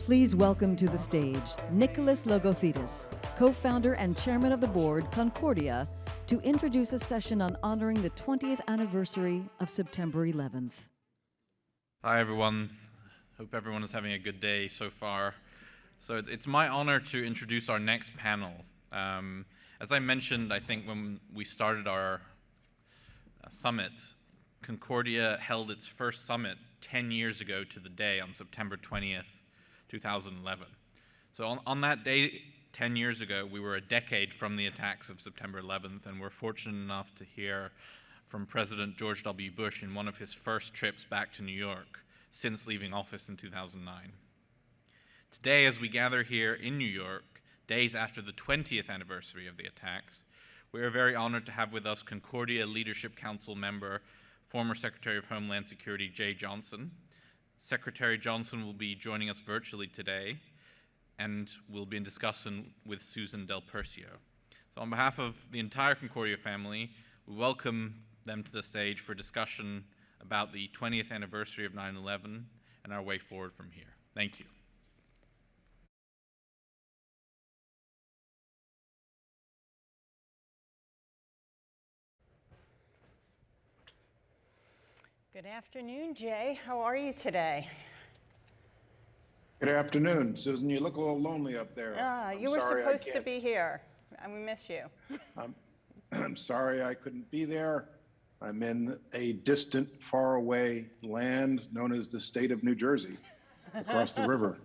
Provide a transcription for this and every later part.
Please welcome to the stage Nicholas Logothetis, co-founder and chairman of the board, Concordia, to introduce a session on honoring the 20th anniversary of September 11th. Hi everyone, hope everyone is having a good day so far. So it's my honor to introduce our next panel. As I mentioned, I think when we started our summit, Concordia held its first summit 10 years ago to the day on September 20th, 2011. So on that day, 10 years ago, we were a decade from the attacks of September 11th, and we're fortunate enough to hear from President George W. Bush in one of his first trips back to New York since leaving office in 2009. Today, as we gather here in New York, days after the 20th anniversary of the attacks, we are very honored to have with us Concordia Leadership Council member, former Secretary of Homeland Security Jeh Johnson. Secretary Johnson will be joining us virtually today, and we'll be in discussion with Susan Del Percio. So on behalf of the entire Concordia family, we welcome them to the stage for discussion about the 20th anniversary of 9/11 and our way forward from here. Thank you. Good afternoon, Jay. How are you today? Good afternoon. Susan, you look a little lonely up there. You were supposed to be here, and we miss you. I'm sorry I couldn't be there. I'm in a distant, faraway land known as the state of New Jersey, across the river.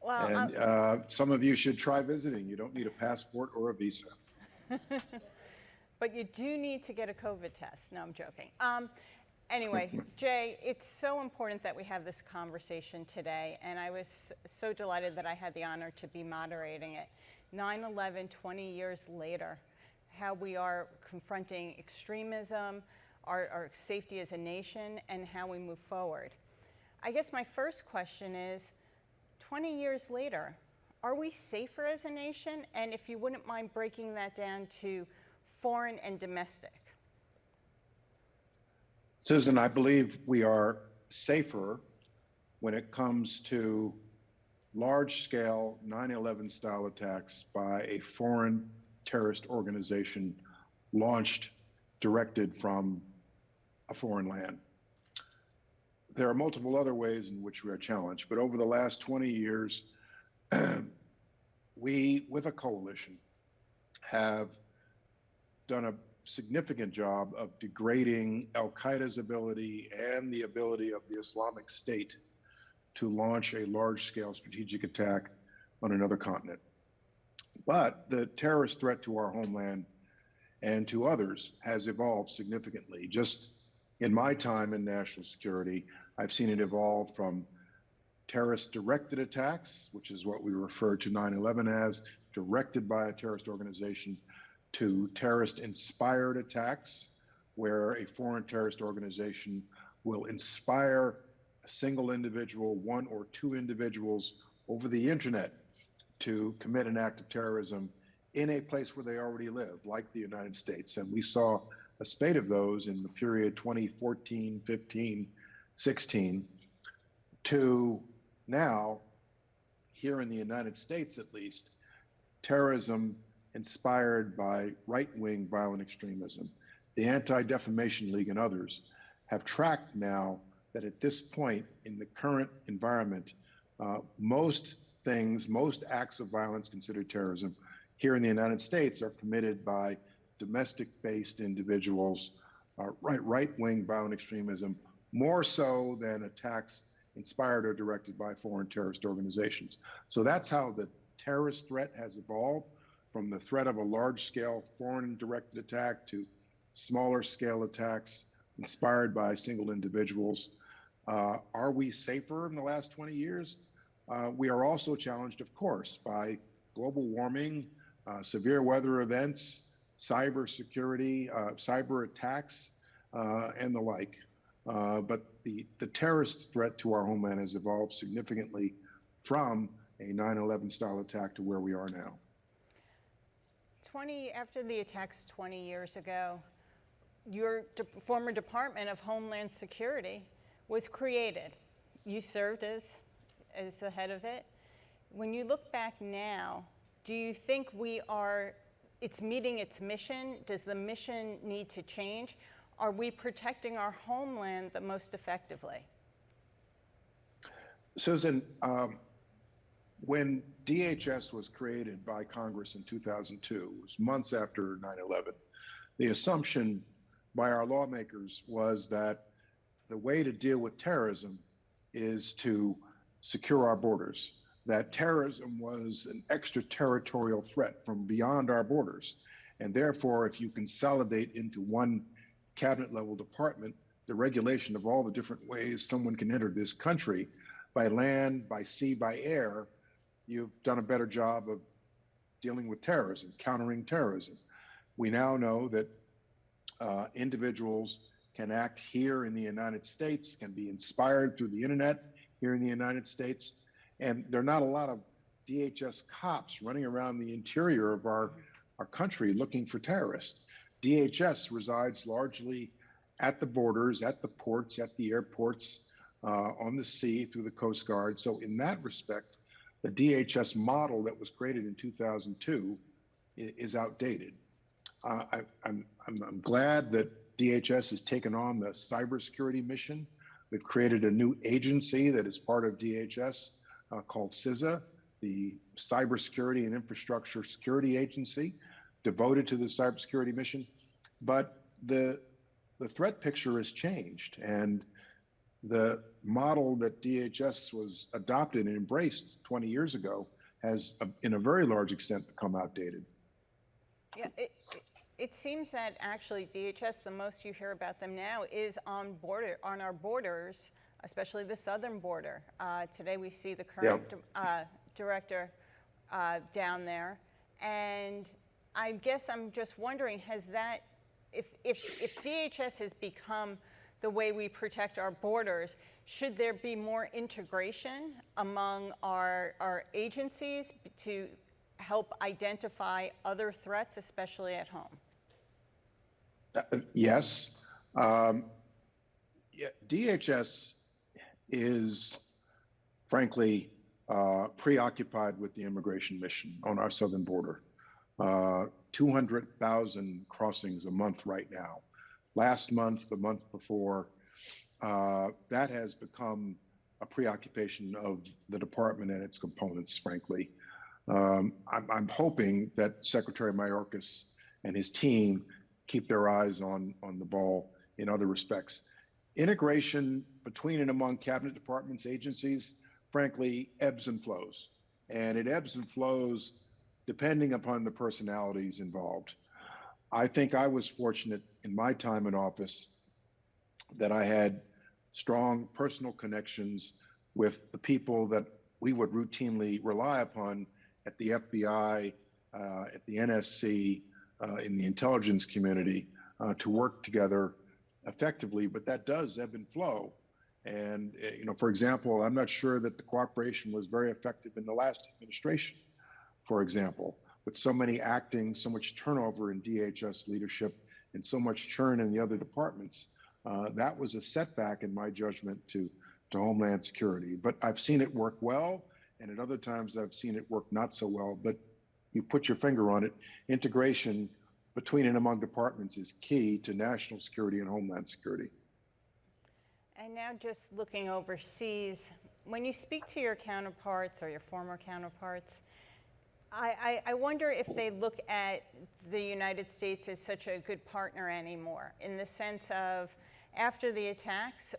Well, and some of you should try visiting. You don't need a passport or a visa. But you do need to get a COVID test. No, I'm joking. Anyway, Jay, it's so important that we have this conversation today, and I was so delighted that I had the honor to be moderating it. 9/11, 20 years later, how we are confronting extremism, our safety as a nation, and how we move forward. I guess my first question is, 20 years later, are we safer as a nation? And if you wouldn't mind breaking that down to foreign and domestic. Susan, I believe we are safer when it comes to large-scale 9/11 style attacks by a foreign terrorist organization launched, directed from a foreign land. There are multiple other ways in which we are challenged, but over the last 20 years, we, with a coalition, have done a significant job of degrading Al-Qaeda's ability and the ability of the Islamic State to launch a large-scale strategic attack on another continent. But the terrorist threat to our homeland and to others has evolved significantly. Just in my time in national security, I've seen it evolve from terrorist-directed attacks, which is what we refer to 9/11 as, directed by a terrorist organization, to terrorist-inspired attacks, where a foreign terrorist organization will inspire a single individual, one or two individuals over the internet to commit an act of terrorism in a place where they already live, like the United States. And we saw a spate of those in the period 2014, 15, 16, to now, here in the United States at least, terrorism inspired by right-wing violent extremism. The Anti-Defamation League and others have tracked now that at this point in the current environment, most acts of violence considered terrorism here in the United States are committed by domestic-based individuals, right-wing violent extremism, more so than attacks inspired or directed by foreign terrorist organizations. So that's how the terrorist threat has evolved, from the threat of a large-scale foreign-directed attack to smaller-scale attacks inspired by single individuals. Are we safer in the last 20 years? We are also challenged, of course, by global warming, severe weather events, cyber security, cyber attacks, and the like. But the terrorist threat to our homeland has evolved significantly from a 9/11 style attack to where we are now. After the attacks 20 years ago, your former Department of Homeland Security was created. You served as is the head of it. When you look back now, do you think it's meeting its mission? Does the mission need to change? Are we protecting our homeland the most effectively? Susan, when DHS was created by Congress in 2002, it was months after 9/11, the assumption by our lawmakers was that the way to deal with terrorism is to secure our borders, that terrorism was an extraterritorial threat from beyond our borders. And therefore, if you consolidate into one cabinet level department, the regulation of all the different ways someone can enter this country by land, by sea, by air, you've done a better job of dealing with terrorism, countering terrorism. We now know that individuals can act here in the United States, can be inspired through the internet here in the United States. And there are not a lot of DHS cops running around the interior of our country looking for terrorists. DHS resides largely at the borders, at the ports, at the airports, on the sea through the Coast Guard. So in that respect, the DHS model that was created in 2002 is outdated. I'm glad that DHS has taken on the cybersecurity mission. We've created a new agency that is part of DHS called CISA, the Cybersecurity and Infrastructure Security Agency, devoted to the cybersecurity mission. But the threat picture has changed, and the model that DHS was adopted and embraced 20 years ago has, in a very large extent, become outdated. Yeah, it seems that actually DHS, the most you hear about them now is on our borders, especially the southern border. Today we see the current director down there, and I guess I'm just wondering, if DHS has become the way we protect our borders, should there be more integration among our agencies to help identify other threats, especially at home? Yes. DHS is, frankly, preoccupied with the immigration mission on our southern border. 200,000 crossings a month right now. Last month, the month before, that has become a preoccupation of the department and its components, frankly. I'm hoping that Secretary Mayorkas and his team keep their eyes on the ball in other respects. Integration between and among cabinet departments, agencies, frankly, ebbs and flows. And it ebbs and flows depending upon the personalities involved. I think I was fortunate in my time in office that I had strong personal connections with the people that we would routinely rely upon at the FBI, at the NSC, in the intelligence community to work together effectively, but that does ebb and flow. And, for example, I'm not sure that the cooperation was very effective in the last administration, for example, with so many acting, so much turnover in DHS leadership and so much churn in the other departments. That was a setback in my judgment to Homeland Security, but I've seen it work well. And at other times I've seen it work not so well, but you put your finger on it. Integration between and among departments is key to national security and Homeland Security. And now just looking overseas, when you speak to your counterparts or your former counterparts, I wonder if they look at the United States as such a good partner anymore, in the sense of after the attacks,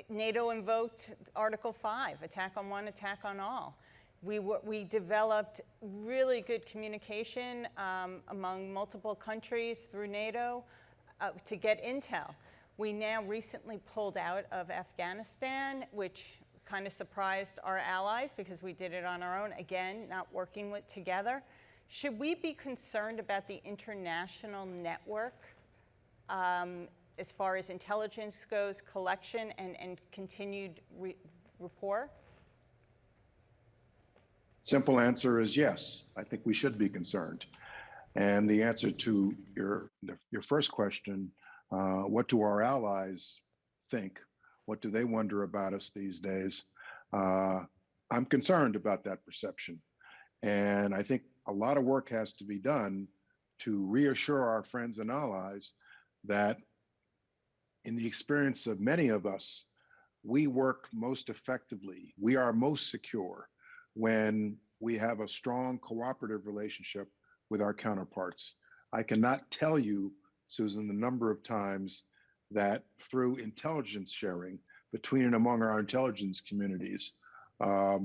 NATO invoked Article 5, attack on one, attack on all. We developed really good communication among multiple countries through NATO to get intel. We now recently pulled out of Afghanistan, which kind of surprised our allies because we did it on our own, again, not working together. Should we be concerned about the international network as far as intelligence goes, collection, and continued rapport? Simple answer is yes. I think we should be concerned. And the answer to your first question, what do our allies think? What do they wonder about us these days? I'm concerned about that perception. And I think a lot of work has to be done to reassure our friends and allies that in the experience of many of us, we work most effectively, we are most secure when we have a strong cooperative relationship with our counterparts. I cannot tell you, Susan, the number of times that through intelligence sharing between and among our intelligence communities, a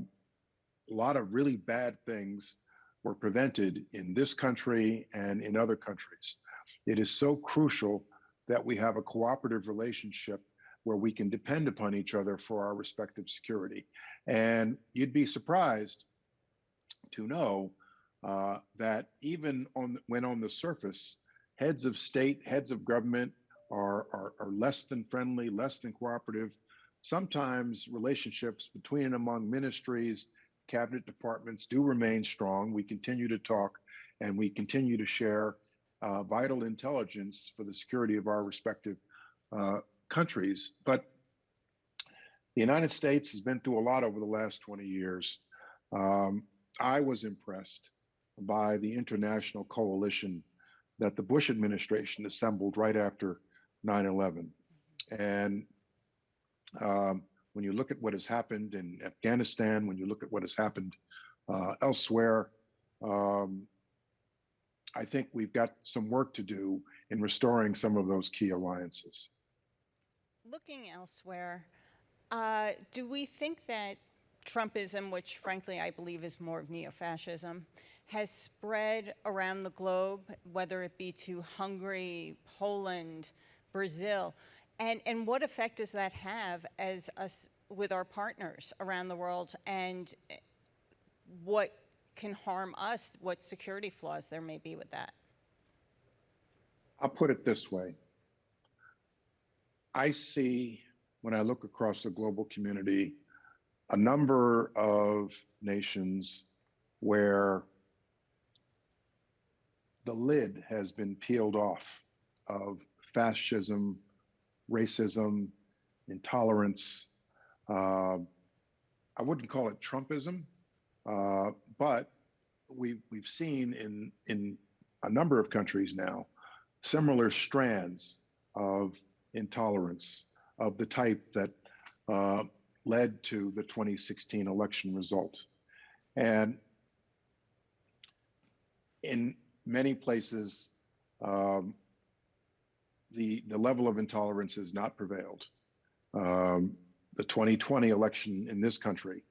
lot of really bad things were prevented in this country and in other countries. It is so crucial that we have a cooperative relationship where we can depend upon each other for our respective security. And you'd be surprised to know that even when on the surface, heads of state, heads of government are less than friendly, less than cooperative. Sometimes relationships between and among ministries, cabinet departments do remain strong. We continue to talk and we continue to share vital intelligence for the security of our respective countries. But the United States has been through a lot over the last 20 years. I was impressed by the international coalition that the Bush administration assembled right after 9/11. And when you look at what has happened in Afghanistan, when you look at what has happened elsewhere, I think we've got some work to do in restoring some of those key alliances. Looking elsewhere, do we think that Trumpism, which frankly I believe is more of neo-fascism, has spread around the globe, whether it be to Hungary, Poland, Brazil? And what effect does that have as us with our partners around the world, and what can harm us, what security flaws there may be with that? I'll put it this way. I see, when I look across the global community, a number of nations where the lid has been peeled off of fascism, racism, intolerance. I wouldn't call it Trumpism, but we've seen in a number of countries now similar strands of intolerance of the type that led to the 2016 election result. And in many places, the level of intolerance has not prevailed. The 2020 election in this country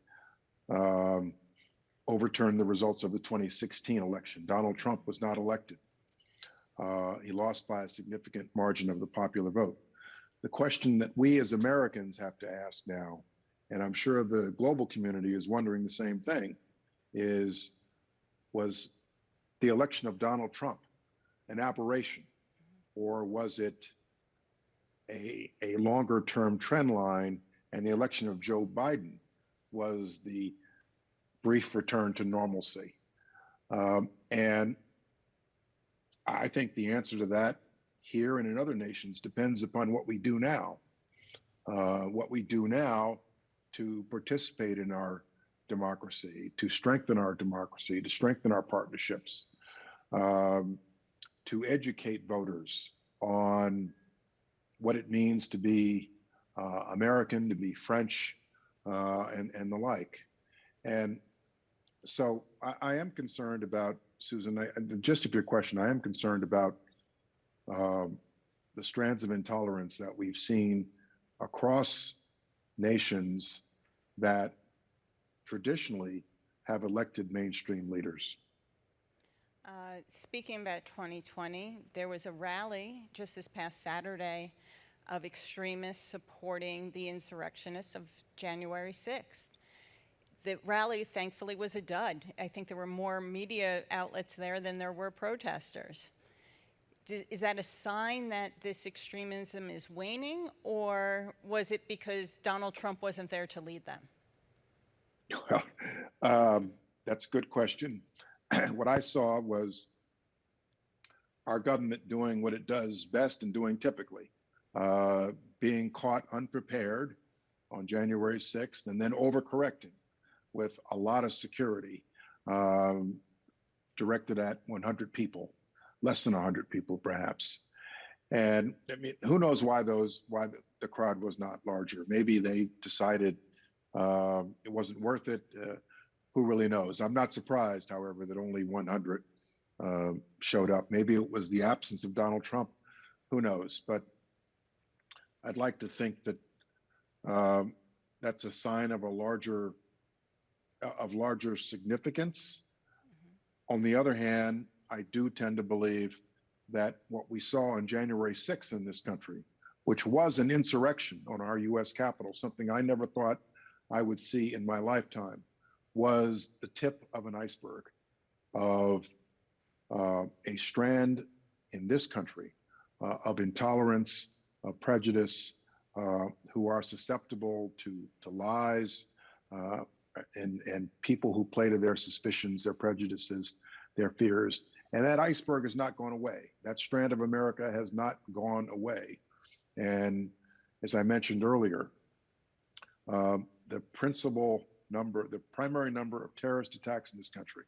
overturned the results of the 2016 election. Donald Trump was not elected. He lost by a significant margin of the popular vote. The question that we as Americans have to ask now, and I'm sure the global community is wondering the same thing, was the election of Donald Trump an aberration, or was it a longer term trend line, and the election of Joe Biden was the brief return to normalcy? And I think the answer to that here and in other nations depends upon what we do now. What we do now to participate in our democracy, to strengthen our democracy, to strengthen our partnerships, to educate voters on what it means to be American, to be French, and the like. And so I am concerned about, Susan, the gist of your question, I am concerned about the strands of intolerance that we've seen across nations that traditionally have elected mainstream leaders. Speaking about 2020, there was a rally just this past Saturday of extremists supporting the insurrectionists of January 6th. The rally, thankfully, was a dud. I think there were more media outlets there than there were protesters. Is that a sign that this extremism is waning, or was it because Donald Trump wasn't there to lead them? Well, that's a good question. What I saw was our government doing what it does best and doing typically, being caught unprepared on January 6th and then overcorrecting with a lot of security um, directed at 100 people, less than 100 people perhaps. And I mean, who knows why the crowd was not larger? Maybe they decided it wasn't worth it. Who really knows? I'm not surprised, however, that only 100 showed up. Maybe it was the absence of Donald Trump. Who knows? But I'd like to think that that's a sign of larger significance. On the other hand, I do tend to believe that what we saw on January 6th in this country, which was an insurrection on our US Capitol, something I never thought I would see in my lifetime, was the tip of an iceberg of a strand in this country of intolerance, of prejudice, who are susceptible to lies, and people who play to their suspicions, their prejudices, their fears. And that iceberg has not gone away. That strand of America has not gone away. And as I mentioned earlier, the primary number of terrorist attacks in this country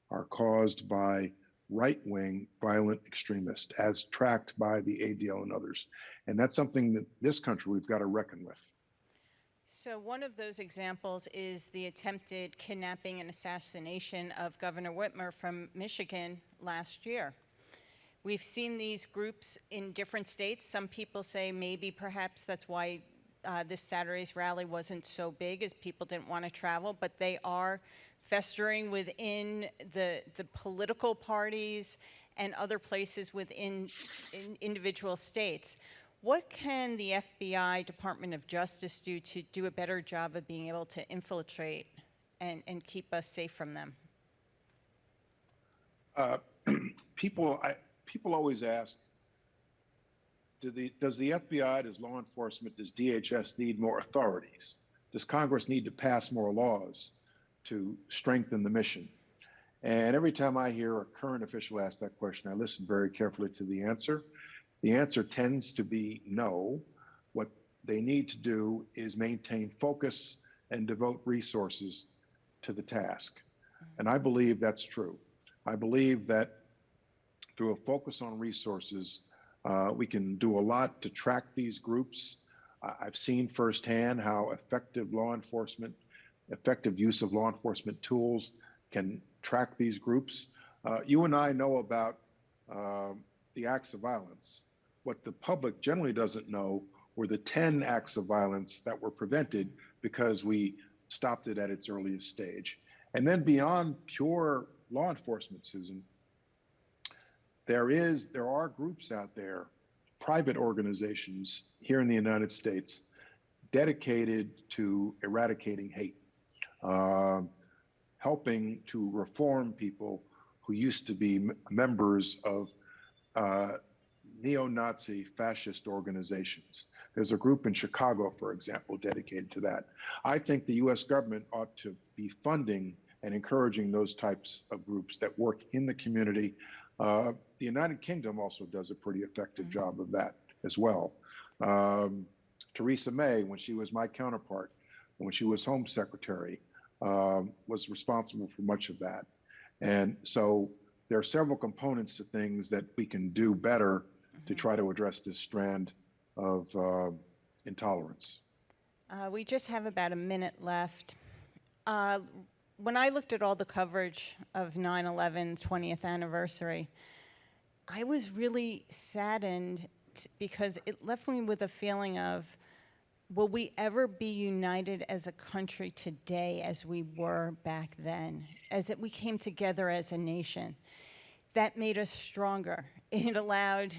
are caused by right-wing violent extremists, as tracked by the ADL and others. And that's something that this country we've got to reckon with. So one of those examples is the attempted kidnapping and assassination of Governor Whitmer from Michigan last year. We've seen these groups in different states. Some people say maybe perhaps that's why this Saturday's rally wasn't so big, as people didn't want to travel, but they are festering within the political parties and other places within individual states. What can the FBI, Department of Justice, do to do a better job of being able to infiltrate and keep us safe from them? People always ask, does the FBI, does law enforcement, does DHS need more authorities? Does Congress need to pass more laws to strengthen the mission? And every time I hear a current official ask that question, I listen very carefully to the answer. The answer tends to be no. What they need to do is maintain focus and devote resources to the task. And I believe that's true. I believe that through a focus on resources, we can do a lot to track these groups. I've seen firsthand how effective use of law enforcement tools can track these groups. You and I know about the acts of violence. What the public generally doesn't know were the 10 acts of violence that were prevented because we stopped it at its earliest stage. And then beyond pure law enforcement, Susan, there are groups out there, private organizations here in the United States, dedicated to eradicating hate, helping to reform people who used to be members of neo-Nazi fascist organizations. There's a group in Chicago, for example, dedicated to that. I think the US government ought to be funding and encouraging those types of groups that work in the community. The United Kingdom also does a pretty effective job of that as well. Theresa May, when she was my counterpart, when she was Home Secretary, was responsible for much of that. And so there are several components to things that we can do better to try to address this strand of intolerance. We just have about a minute left. When I looked at all the coverage of 9/11 20th anniversary, I was really saddened because it left me with a feeling of, will we ever be united as a country today as we were back then, as we came together as a nation? That made us stronger. It allowed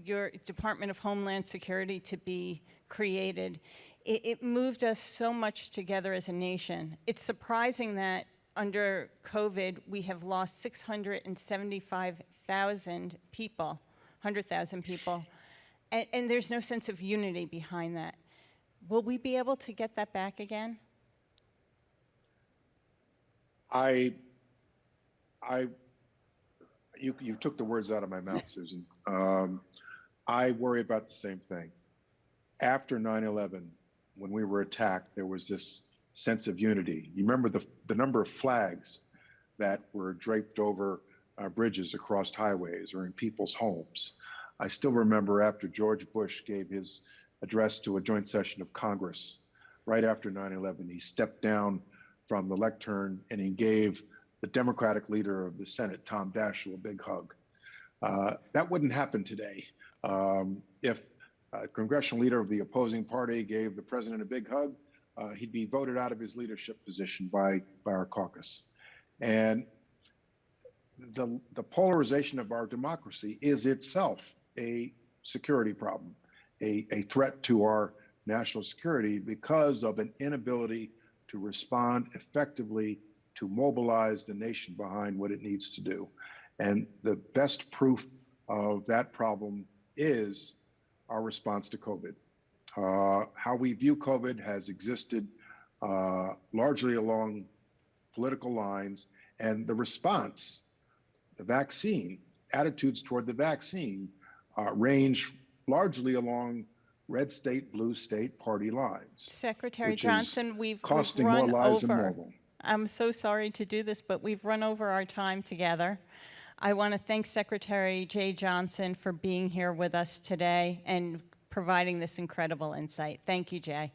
your Department of Homeland Security to be created. It moved us so much together as a nation. It's surprising that under COVID, we have lost 675,000 people, 100,000 people, and there's no sense of unity behind that. Will we be able to get that back again? You took the words out of my mouth, Susan. I worry about the same thing. After 9/11, when we were attacked, there was this sense of unity. You remember the number of flags that were draped over bridges across highways or in people's homes. I still remember after George Bush gave his address to a joint session of Congress right after 9/11, he stepped down from the lectern and he gave the Democratic leader of the Senate, Tom Daschle, a big hug. That wouldn't happen today. If a congressional leader of the opposing party gave the president a big hug, he'd be voted out of his leadership position by our caucus. And the polarization of our democracy is itself a security problem, a threat to our national security because of an inability to respond effectively to mobilize the nation behind what it needs to do. And the best proof of that problem is our response to COVID. How we view COVID has existed largely along political lines, and the response, the vaccine, attitudes toward the vaccine range largely along red state, blue state party lines. Secretary which is Johnson, we've costing run more lives than over. mobile. I'm so sorry to do this, but we've run over our time together. I want to thank Secretary Jeh Johnson for being here with us today and providing this incredible insight. Thank you, Jay.